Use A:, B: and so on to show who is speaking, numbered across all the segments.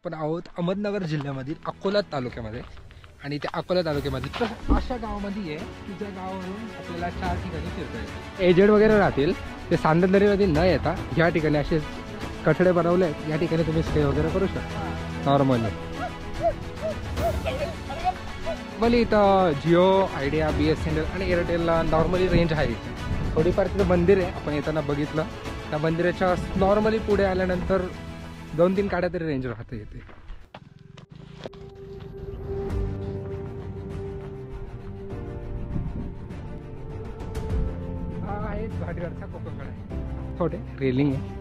A: आपण आहोत अहमदनगर जिल्ह्यामधील अकोला तालुक्यामध्ये आणि त्या अकोला तालुक्यामध्ये तर अशा गावामध्ये आहे की ज्या गावावरून आपल्याला 4 ठिकाणी फिरता येतं. एजेड वगैरे राहतील ते सांदलदरीमध्ये न येता ह्या ठिकाणी असे कठडे बनवले आहेत. या ठिकाणी तुम्ही स्टे वगैरे करू शकता नॉर्मली. नॉर्मली इथं जिओ, आयडिया, BSNL आणि एअरटेलला नॉर्मली रेंज आहे. थोडीफार तिथं मंदिर आहे, आपण येताना बघितलं. त्या मंदिराच्या नॉर्मली पुढे आल्यानंतर 2-3 काड्या तरी रेंज राहते येते. हा आहे घाटघरचा कोकणकडा. छोटे रेलिंग आहे,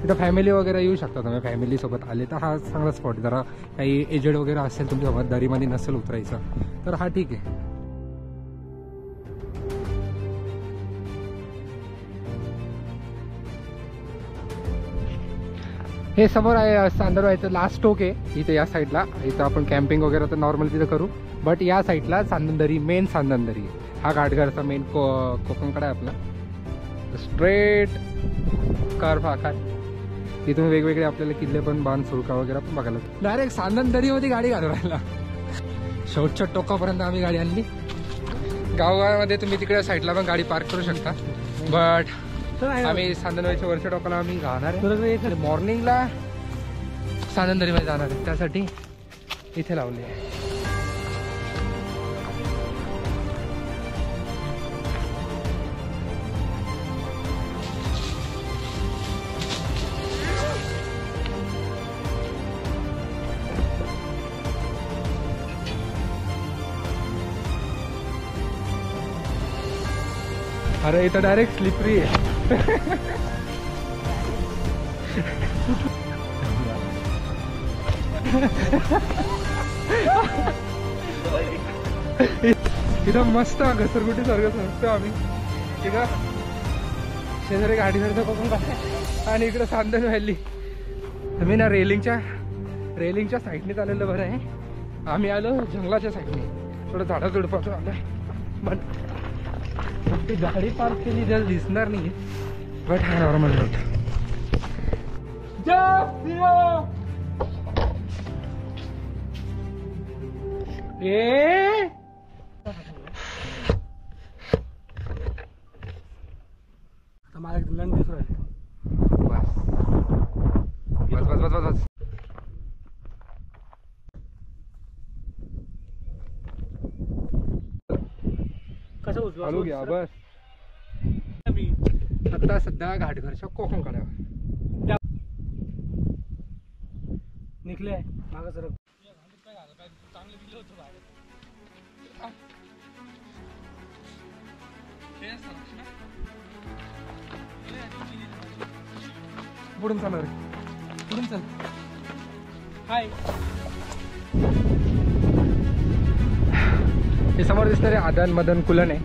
A: तिथं फॅमिली वगैरे येऊ शकता तुम्ही. फॅमिली सोबत आले तर हा चांगला स्पॉट. जरा काही एजेड वगैरे असेल, तुमच्या दरीमध्ये नसेल उतरायचं तर हा ठीक आहे. हे समोर आहे चांदरवायचं लास्ट टोक आहे इथे. या साईडला इथं आपण कॅम्पिंग वगैरे तर नॉर्मल तिथं करू, बट या साईडला चांदनदरी, मेन चांदनदरी हा घाटघरचा मेन कोकणकडा आहे आपला. स्ट्रेट कर्व आकार. इथून वेगवेगळे आपल्याला किल्ले पण, बाण, सुळका वगैरे पण बघायला. डायरेक्ट चांदनदरीमध्ये गाडी घालून राहिला. शेवटच्या टोकापर्यंत आम्ही गाडी आणली. गावामध्ये तुम्ही तिकडे साईडला पण गाडी पार्क करू शकता, बट आम्ही चांदनदरीच्या वरच्या टोकाला आम्ही जाणार आहे. मॉर्निंगला चांदनदरीमध्ये जाणार आहे, त्यासाठी इथे लावली आहे. अरे इथं डायरेक्ट स्लिपरी आहे. इथं मस्त घसरगुटी सारखं समजतो आम्ही. इथं शेजारी गाडीवरचा कोकण काय आणि इकडं चांदन व्हॅली. तुम्ही ना रेलिंगच्या साईडने चाललेलं बरं आहे. आम्ही आलो जंगलाच्या साईडने, थोडं झाडाझुडपासून आलं. पण ती गाडी पार्क केली तर दिसणार नाही, बट हा नॉर्मल रोड. मला लंड दिसू राहिले. बस बस बस बस बस. कसं चालू घ्या बस. आता सध्या घाटघरच्या कोकणकड्यावर निघले. मागं जरा पुढून चालू रे, पुढून चाल. हाय, हे समोर दिसणारे आदन मदन कुलन आहे.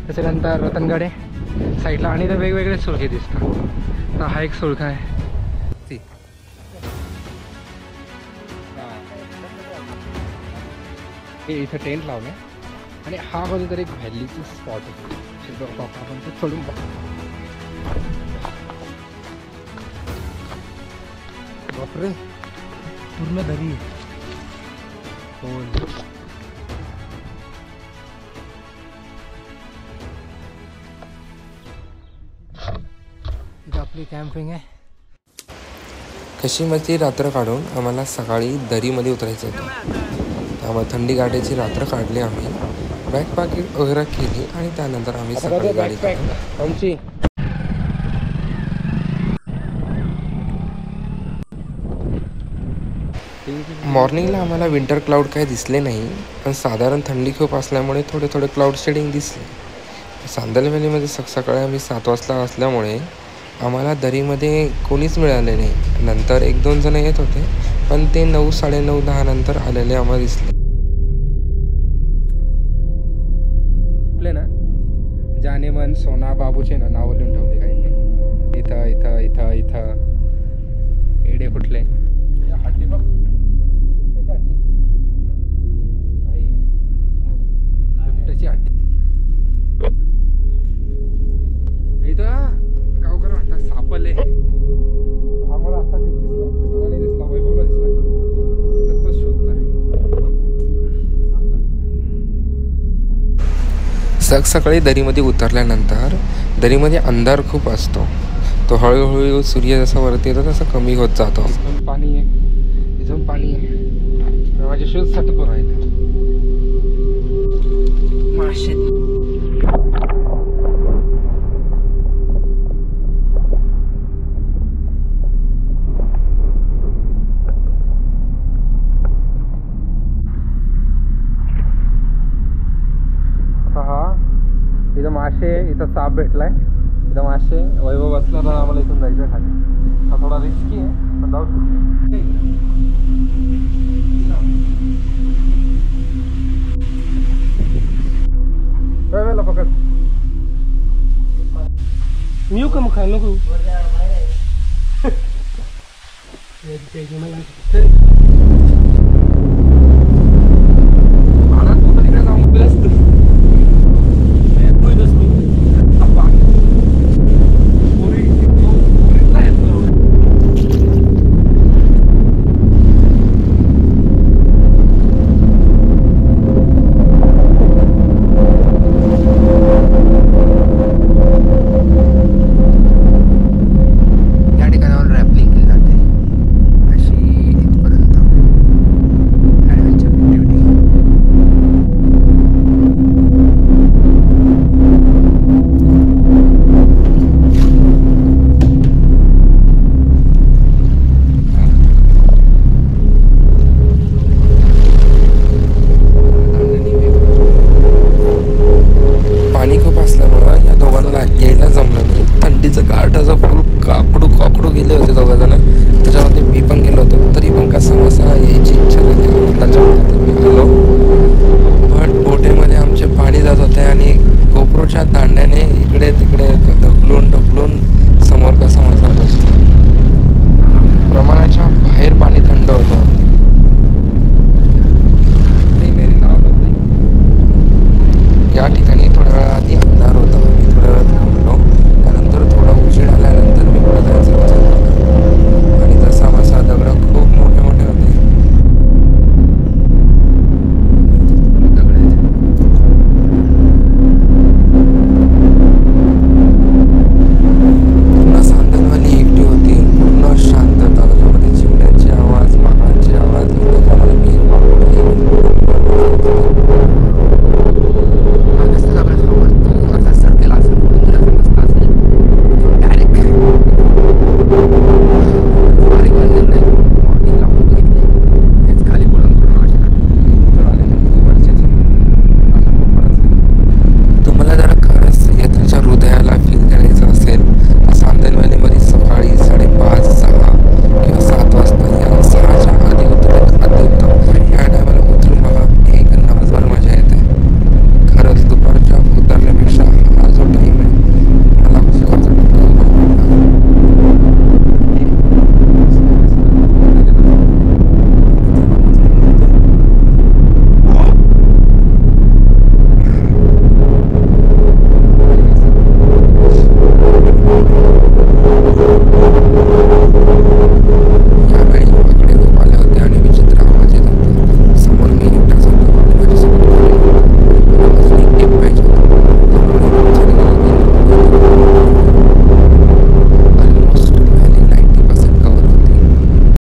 A: त्याच्यानंतर रतनगड आहे साईडला आणि ते वेगवेगळे सुळके दिसतात. तर हा एक सुळका आहे. हे इथं टेंट लावले आणि हा बाजू तर एक व्हॅलीचं स्पॉट आहे. आपण ते चढून बघतो. बापरे, पूर्ण दरी आहे. इथं आपली कॅम्पिंग आहे.
B: कशीमध्ये रात्र काढून आम्हाला सकाळी दरीमध्ये उतरायचं होतं. त्यामुळे थंडी गाडीची रात्र काढली आम्ही. बॅग पॅकिंग वगैरे केली आणि त्यानंतर आम्ही सकाळी गाडी
A: आमची.
B: मॉर्निंगला आम्हाला विंटर क्लाउड काही दिसले नाही, पण साधारण थंडी खूप असल्यामुळे थोडे थोडे क्लाउड शेडिंग दिसले. चांदल व्हॅलीमध्ये सकाळी आम्ही 7 वाजता असल्यामुळे आम्हाला दरीमध्ये कोणीच मिळाले नाही. नंतर 1-2 जण येत होते, पण ते 9, 9:30, 10 नंतर आलेले आम्हाला दिसले.
A: आपले ना जानेमन सोना बाबूचे ना नावं लिहून ठेवले काही. इथं इथं इथं इथं एडे कुठले हड्डी बघ. त्याची हड्डी इथं गावकर म्हणतात सापले. आम्हाला आता दिसला, मला नाही दिसला, वैभवला दिसला.
B: सकाळी दरीमध्ये उतरल्यानंतर दरीमध्ये अंधार खूप असतो. तो हळूहळू सूर्य जसा वरती येतो तसा कमी होत जातो.
A: इथून पाणी आहे, इथून पाणी आहे. माझे शूज सटकून राहिले. माशे इथं मासे, इथं साप भेटलाय, इथं मासे. वैभव बसला तर आम्हाला इथून जायचं खाली. हा थोडा रिस्की आहे पण जाऊ शकतो. वैभवला पकड. मी येऊ का मग खायला नको.